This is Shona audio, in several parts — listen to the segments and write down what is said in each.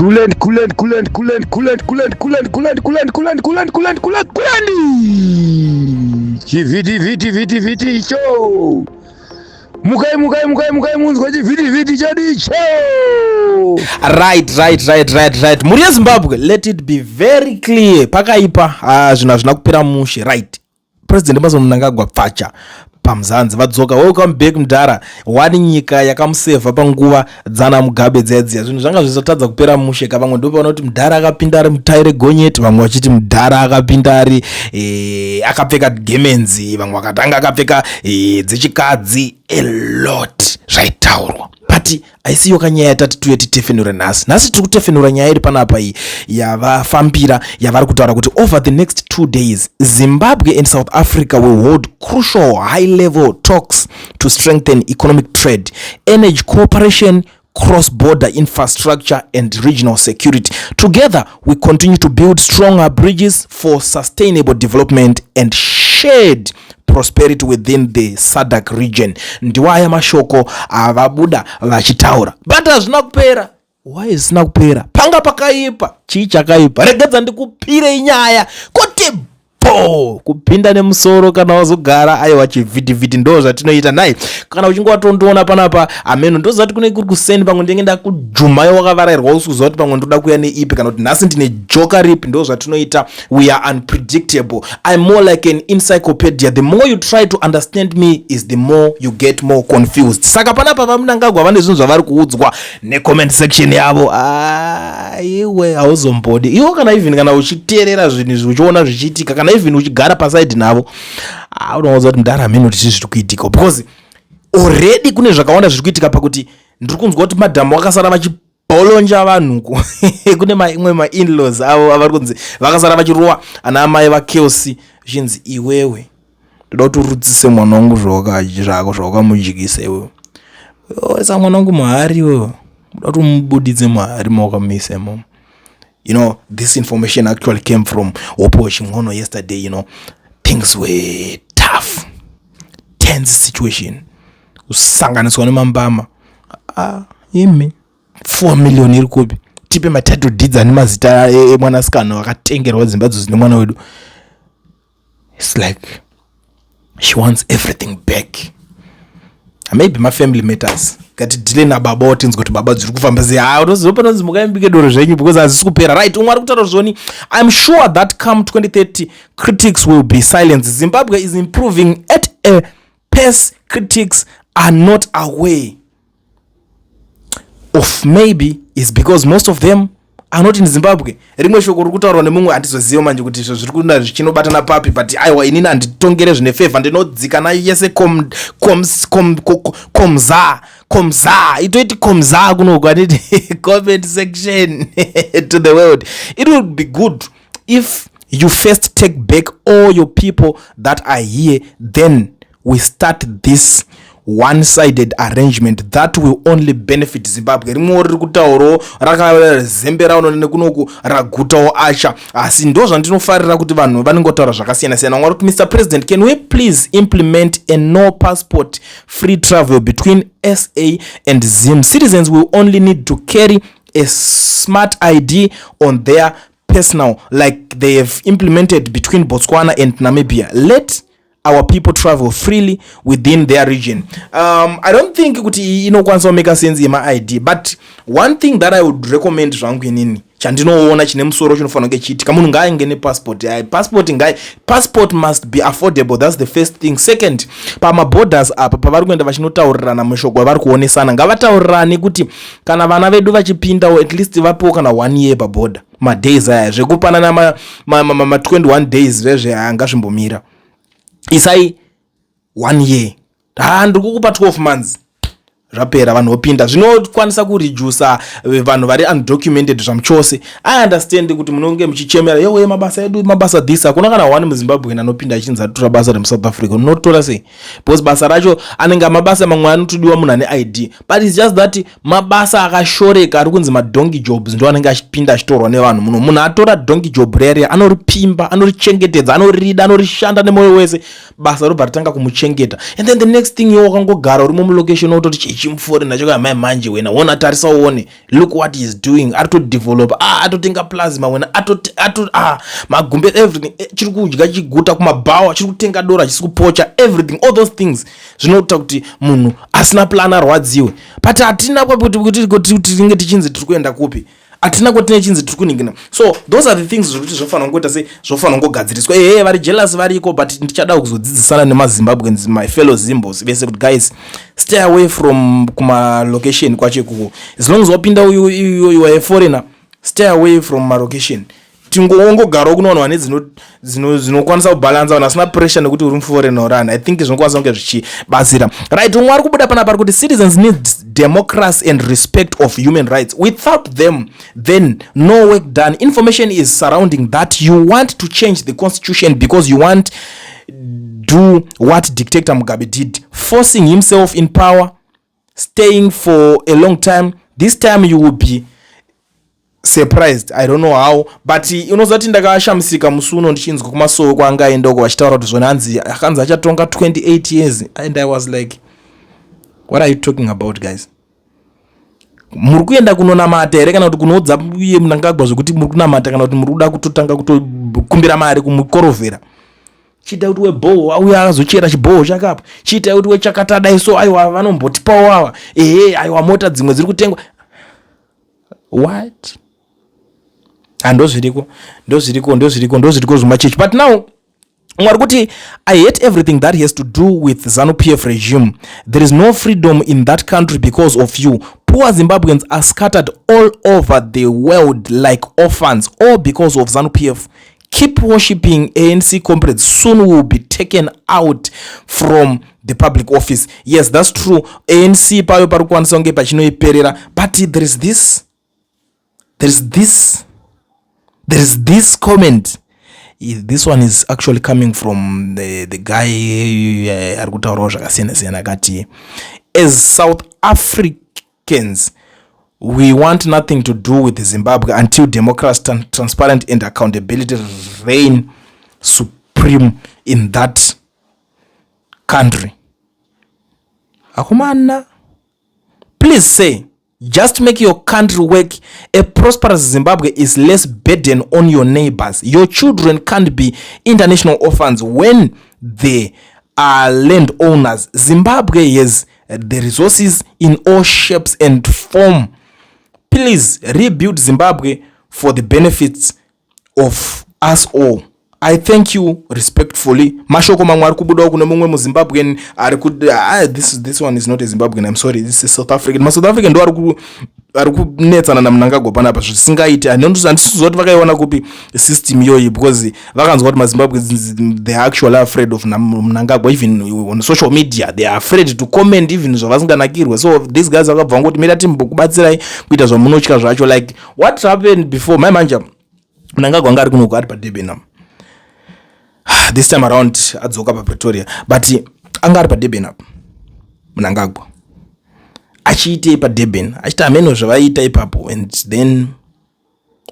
Chiviti show. Mukai munzwa chiviti chadi show. Right. Muri Zimbabwe, let it be very clear. Pakaipa zvinhu hazvina kupera mushe, right? President Mnangagwa pfacha pamzanzi vadzoka welcome back mudhara wani nyika yakamusevha panguva dzana Mugabe dzedziya zvinhu zvanga zvizotadza kupera mushe ka vamwe ndo vanoti mudhara akapinda ari mutaire gonyeti vamwe vachiti mudhara akapinda ari akapfeka gemenzi vamwe vakatanga akapfeka dzechikadzi a lot zvaitaurwa but aisiyo kanyaya yatati tuye titefenure nhasi tiri kutefenura nyaya iri panapa iyi yavafambira yavari kutaura kuti over the next 2 days Zimbabwe and South Africa will hold crucial high-level talks to strengthen economic trade, energy cooperation, cross-border infrastructure and regional security. Together, we continue to build stronger bridges for sustainable development and shared prosperity within the SADC region. Ndiwaya mashoko avabuda vachitaura. But hazvina kupera. Why isina kupera? Panga pakaipa. Chii chakaipa? Regedza ndikupire inyaya. Kuti kupinda nemusoro kana wazogara aiwa chivhiti ndo zvatinoita naye kana uchinge watondoona panapa ameno ndozati kune kuri kuseni pamwe ndenge ndakujumai wakavarairwa usiku kuti pamwe ndoda kuya neipi kana kuti nhasi ndine joka ripi ndo zvatinoita. We are unpredictable. I'm more like an encyclopedia. The more you try to understand me is the more you get more confused. Saka panapa vaMnangagwa vane zvinhu zvavari kuudzwa necomment section yavo iwe hauzombodi iwo kana uchiteerera zvinhu uchiona zvichiitika kana even uchigara paside navo unowanza kuti mudhara ameno kuti zviri kuitika because already kune zvakawanda zviri kuitika pakuti ndiri kunzwa kuti madhamu vakasara vachibholonja vanhu kune imwe ma-in-laws avo avari kunzi vakasara vachirowa ana amai vaKelsi zvichinzi iwewe ndoda kuti urudzise mwana wangu zvako zvaukamujikisa iwewe sa mwana wangu mahari iwewe ndoda kuti umubudidze mahari mawakamuisa imomo. You know, this information actually came from Opo Shingono yesterday. You know, things were tough, tense situation. Usanganiswa nemambama. Imi 4 million iri kupi. Tipe title deeds ani mazita mwanasikana wakatengerwa Zimbabwe zine mwana wedu. It's like she wants everything back. And maybe my family matters. Kati dile na baba otinzi kuti baba dziri kufamba sei unozopa mukaembike doro zvenyu because hazisi kupera right. Umwari kutaura zvoni. I'm sure that come 2030 critics will be silenced. Zimbabwe is improving at a pace critics are not aware of. Maybe is because most of them are not in Zimbabwe. Rimwe shoko ruri kutaurwa nemumwe handizoziva manje kuti izvo zviri kuenda zvichinobatana papi but aiwa inini handitongere zvine favor ndinodzika nayo yese komza itoiti komza kunoku anditi comment section to the world. It would be good if you first take back all your people that are here, then we start this one-sided arrangement that will only benefit Zimbabwe. Rimwe riri kutauro rakazembera uno nekunoku ragutawo acha asi ndo zvandinofarira kuti vanhu vanongotaura zvakasiyana siyana. Mwari kuti Mr. President, can we please implement a no passport free travel between SA and Zim? Citizens will only need to carry a smart ID on their personal like they have implemented between Botswana and Namibia. Let our people travel freely within their region. I don't think kuti inokwanisa make sense yema ID, but one thing that I would recommend zvangu inini chandinoona chine musoro chinofanira kunge chiitika munhu ngainge nepassport. Passport must be affordable. That's the first thing. Second, pamaborders apa pavari kuenda vachinotaurirana mashoko avari kuonesana ngavataurirane kuti kana vana vedu vachipinda at least vapewo kana 1 year paborder madays aya zvekupanana ma 21 days zvezve ngazvimbomira isai 1 year ndiri kukupa 12 months zvapera vanhu vopinda zvinokwanisa kuredusa vanhu vari undocumented zvamuchose. I understand kuti munonge muchichemera yewe mabasa edu mabasa this akuna kana wani muZimbabwe anopinda achinzi atora basa remuSouth Africa unotora sei because basa racho anenge mabasa mamwe anotodiwa munhu ane ID but it's just that mabasa akashoreka ari kunzi madongi jobs ndo anenge achipinda achitorwa nevanhu munhu atora dongi job rere anoripimba anorichengetedza anorida anorishanda nemoyo wese basa robva ritanga kumuchengeta and then the next thing wakangogara uri mulocation ototi regime foreign achoka manje wena wona tarisa uone look what he is doing ari to develop atotenga plasma wena magumbe everything chiri kudya chiguta kumabhawa chiri kutenga dora chisi kupocha everything all those things zvinoita kuti munhu asina plan arwadziwe but hatina kuti tinge tichinzi tiri kuenda kupi atina kuti chinzi tiri kuningina so those are the things zvokuti zvofanira ngoita sei zvofanira ngogadziriswa vari jealous variko but ndichada kuzodzidzisana nemazimbabweans my fellow zimbos vese kuti guys stay away from kuma location kwacho kuko as long as wapinda you are a foreigner stay away from my location tingongogara kunoona vane dzinokwanisa kubalansa vanhu asina pressure nekuti uri muforeigner orani I think zvinokwanisa kunge zvichibatsira right umwe ari kubuda panapa kuti citizens need democracy and respect of human rights without them then no work done information is surrounding that you want to change the constitution because you want do what dictator Mugabe did forcing himself in power staying for a long time this time you will be surprised I don't know how but unozati ndakashamisika musuno ndichinzwa kumasoko kwangaendoko vachitaura kuti zvona akanzi achatonga 28 years and I was like what are you talking about guys muri kuenda kunonamata here kana kuti kunoudza uye Mnangagwa zvokuti muri kunamata kana kuti muri kuda kutotanga kutokumbira mari kumukorovhera chiita kuti webhoho auya akazochera chibhoho chakapo chiita kuti wechakatadaiso aiwa vanombotipawo wawa aiwa mota dzimwe dziri kutengwa what ndozviriko zvimachechi but now mwari kuti I hate everything that has to do with ZANU-PF regime there is no freedom in that country because of you poor Zimbabweans are scattered all over the world like orphans all because of ZANU-PF keep worshipping ANC comrades soon will be taken out from the public office yes that's true ANC payo pari kukwanisa kunge pachinoiperera but there is this comment this one is actually coming from the guy ari kutaurawo zvakasiyana-siyana akati as South Africans we want nothing to do with Zimbabwe until democracy transparent and accountability reign supreme in that country akumana please say just make your country work a prosperous Zimbabwe is less burden on your neighbors your children can't be international orphans when they are landowners Zimbabwe has the resources in all shapes and form please rebuild Zimbabwe for the benefits of us all I thank you respectfully mashoko mamwe ari kubudawo kuno mumwe muZimbabwean ari this one is not a Zimbabwean I'm sorry this is South African South African ndo ari kunetsana naMnangagwa panapa zvisingaiti handisizoti vakaiona kupi system iyoyi because vakanzwa kuti maZimbabweans they are actually afraid of Mnangagwa even on social media they are afraid to comment even zvavasinganakirwe so these guys vakabva ngoti mira timbokubatsirai kuita zvamunotya zvacho like what happened before manja Mnangagwa anga ari kuno ari paDurban this time around adzoka paPretoria but anga ari paDurban apa Mnangagwa achiite paDurban achita ameno zvavaita ipapo and then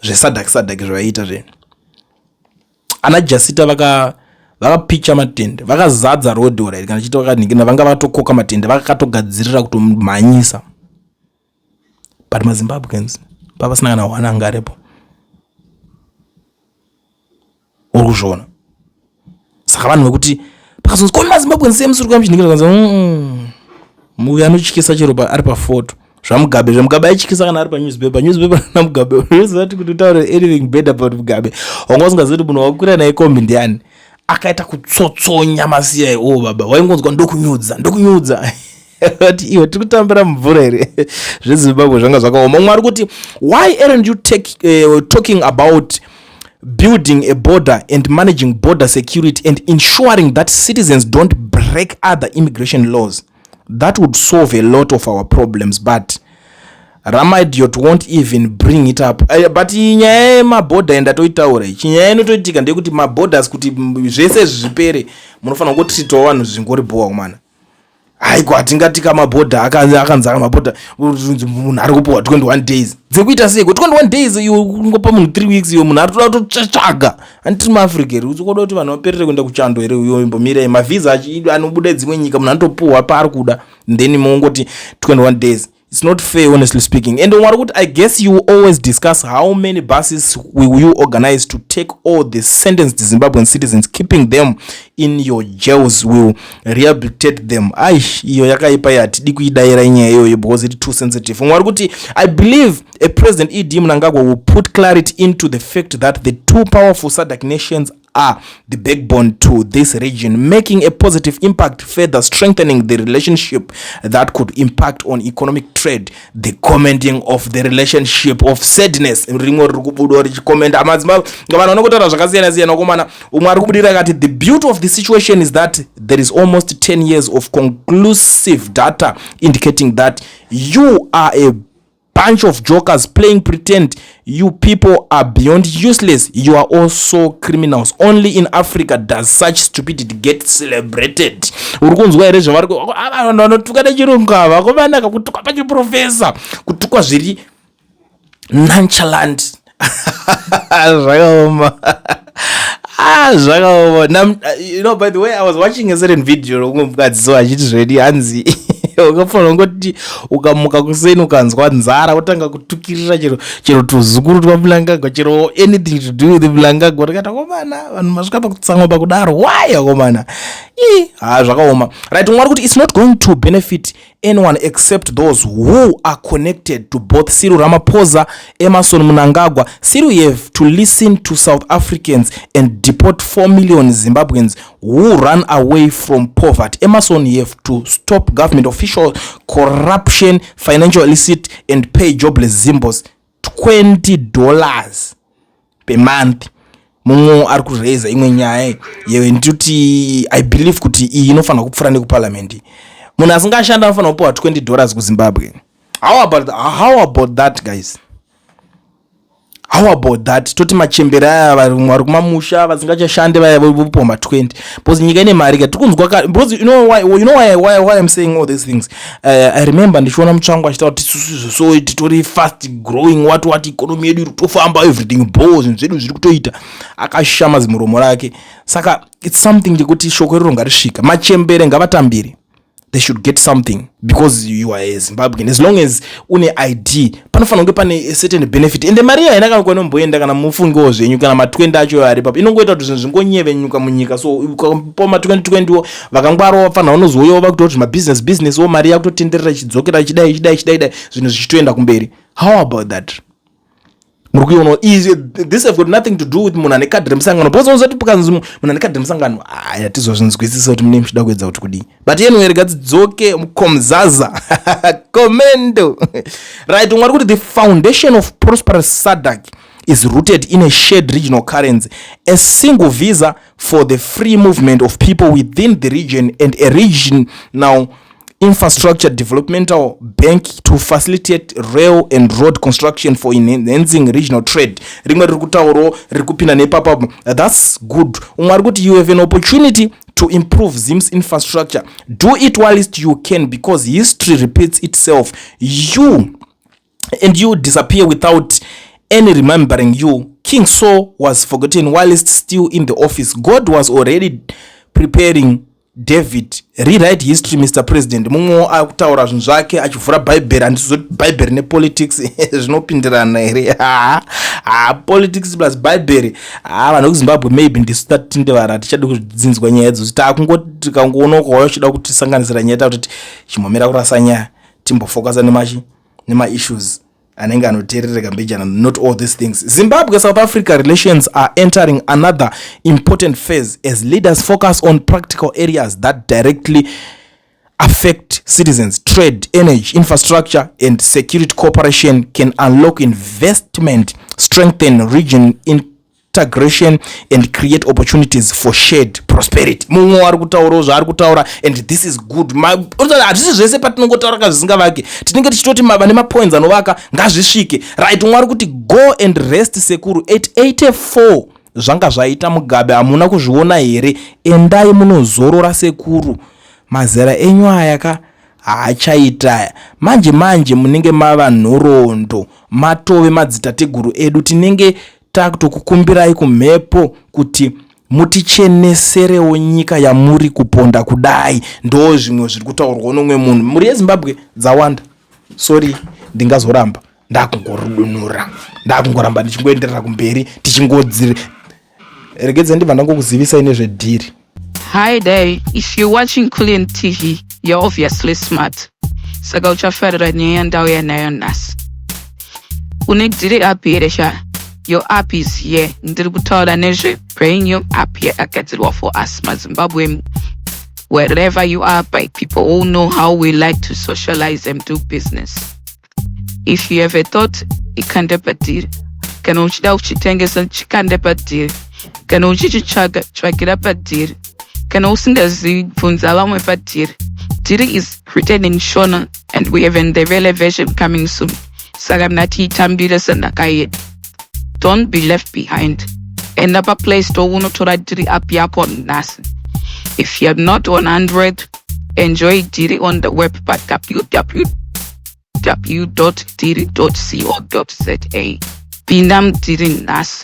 zvesadhaki zvavaita zve ana Jasita vakapicha matende vakazadza road already kana chito vakaningina vanga vatokoka matende vakatogadzirira kutomhanyisa but maZimbabweans papasina kana wana angarepo urikuzvona saka vanhu vekuti pakazonzi koni maZimbabweans semusuri kwamchiningira kanza muvi anotyisa chero ari pafoto zvamugabe aityisa kana ari panewspaper namugabe uzati kuti utaure anything bad about Mugabe wanga usingazoti munhu wakwira naye kombi ndiani akaita kutsotsonya masiya baba waingonzwa ndokunyudza ati iwe tiri kutambira mvura here zveZimbabwe zvanga zvakaoma umwe ari kuti why aren't you talking about building a border and managing border security and ensuring that citizens don't break other immigration laws that would solve a lot of our problems but Ramaidiot won't even bring it up but nyaya yemaborder endatoitaura chinyaya inotoitika ndekuti maborders kuti zvese zvipere munofanira kungotritawo vanhu zvingori bowa kumana haiko hatingati kamabhodha akanzaka mabhodha munhu ari kupiwa 21 days dzekuita seiko 21 days iwe ungopa munhu 3 weeks iwe munhu ari toda kutotsvaga handitiri muafrica here uchikoda kuti vanhu vaperere kuenda kuchando here iwe imbomirei mavhisa anobuda dzimwe nyika munhu anotopuhwa paari kuda then mongoti 21 days. It's not fair, honestly speaking. And I guess you always discuss how many buses will you organize to take all the sentenced Zimbabwean citizens, keeping them in your jails will rehabilitate them. Iyo yakaipa yati dikuidaira inyaya iyoyo because it's too sensitive. I believe a President E.D. Mnangagwa will put clarity into the fact that the two powerful SADC nations are the backbone to this region, making a positive impact, further strengthening the relationship that could impact on economic trade. The commenting of the relationship of sadness. The beauty of the situation is that there is almost 10 years of conclusive data indicating that you are a bunch of jokers playing pretend. You people are beyond useless. You are also criminals. Only in Africa does such stupidity get celebrated. Urukunzwa here zvavariko vanotuka nechirungava kovanaka kutuka pachiprofesa kutukwa zviri nonchalant zvakaoma zvakaoma. You know, by the way, I was watching a certain video romukadzi so achiti zvedi hanzi ukafanira ngoti ukamuka kuseni ukanzwa nzara utanga kutukirira chero tuzukuru twa Mnangagwa chero anything to do with Mnangagwa takata komana vanhu masvika pakutsamwa pakudaro why komana zvakaoma right. Mwari kuti it's not going to benefit anyone except those who are connected to both Cyril Ramaphosa, Emmerson Mnangagwa. Cyril, you have to listen to South Africans and deport 4 million Zimbabweans who run away from poverty. Emmerson, you have to stop government official corruption, financial illicit, and pay jobless Zimbos $20 per month. Mungu ari kuraise imwe nyaya yewe ndituti I believe kuti iyi inofanira kupfura nekuparliament. Munhu asingashanda anofanira kupiwa $20 kuZimbabwe. How about that guys? How about that? Toti machembera aya vari kumamusha vasingachashande vaya vopiwa ma20 because nyika ine mari ka tikunzwa because you know why I'm saying all these things. I remember ndichiona mutsvangu achitaura kuti so titori fast growing what economy yedu iri kutofamba everything balls zvedu zviri kutoita akashama zimuromo rake. Saka it's something ndikuti shoko iroro ngarisvika machembere ngavatambire. They should get something because you are a Zimbabwean. As long as une ID panofanira kunge pane a certain benefit. Ende mari yayo inakakwana mboenda kana mufungo zvenyu kana ma20 acho ari papa inongoita kuti zvinhu zvingonyevenyuka munyika. So po ma2020 wo vakangwaro vafanira unozouya vakuti kuti business wo mari yakutotenderera chidzokera chidai zvinhu zvichitoenda kumberi. How about that? This have got nothing to do with munhu ane kadhi remusangano because unozoti pukanzi munhu ane kadhi remusangano atizozvinzwisisa kuti mune muchida kuedza kuti kudii but anyway regatidzoke mukomzaza komendo right. Mwari kuti the foundation of prosperous SADC is rooted in a shared regional currency, a single visa for the free movement of people within the region, and a regional infrastructure developmental bank to facilitate rail and road construction for enhancing regional trade. Rimwe rikutauro rikupinda nepapa. That's good. Umwari kuti you have an opportunity to improve Zim's infrastructure. Do it whilst you can because history repeats itself. You disappear without any remembering you. King Saul was forgotten whilst still in the office. God was already preparing David. Rewrite history, Mr. President. Mungu akutaura zvinhu zvake achivhura Bible andizoti Bible nepolitics zvinopindirana here. Politics plus Bible. Vanhu kuZimbabwe maybe ndisatindevara tichada kudzinzwa nyaya idzozi takungoti tikangoona kwayo chida kuti sanganisira nyaya kuti chimomera kurasa nyaya timbofocusa nema issues anenge anoteerereka mbejana. Not all these things. Zimbabwe South Africa relations are entering another important phase as leaders focus on practical areas that directly affect citizens. Trade, energy, infrastructure, and security cooperation can unlock investment, strengthen region integration, and create opportunities for shared prosperity. Mungu ari kutaura zvaari kutaura and this is good. Hazvisi zvese patinongotaura kazvisingavake tinenge tichitoti vane mapoints anovaka ngazvisvike right. Mwari kuti go and rest sekuru 884 zvanga zvaita Mugabe hamuna kuzviona here. Endai munozorora sekuru mazera enyu aya haachaita manje munenge mava nhoroondo matove madzitateguru edu. Tinenge takutokukumbirai kumhepo kuti muticheneserewo nyika yamuri kuponda kudai. Ndo zvimwe zviri kutaurwa nomwe munhu. Muri yeZimbabwe dzawanda. Sorry, ndingazoramba ndakungoridunura, ndakungoramba ndichingoenderera kumberi tichingodziri. Regedza ndibva ndangokuzivisa ine zvedhiri. Hi there, if you're watching Clean TV, you're obviously smart. Saka uchafarira nyaya ndauya nayo nhasi. Une dhiri app here sha. Your app is here. Ndiri kutaura nezve bring your app here akagadzirwa for us maZimbabwe. Wherever you are, by people who know how we like to socialize and do business. If you ever thought ikande padiri, kana uchida uchitengesa chikande padiri, kana uchichitsvagira padiri, kana usingazivi bvunza vamwe padiri. Diri is written in Shona and we have a Ndebele version coming soon. Saka mnatiitambire senhaka yedu. Don't be left behind. Enda paPlay Store unotora Diri app yako nhasi. If you're not on Android, enjoy Diri on the web at www.diri.co.za. Pinda mdiri nhasi.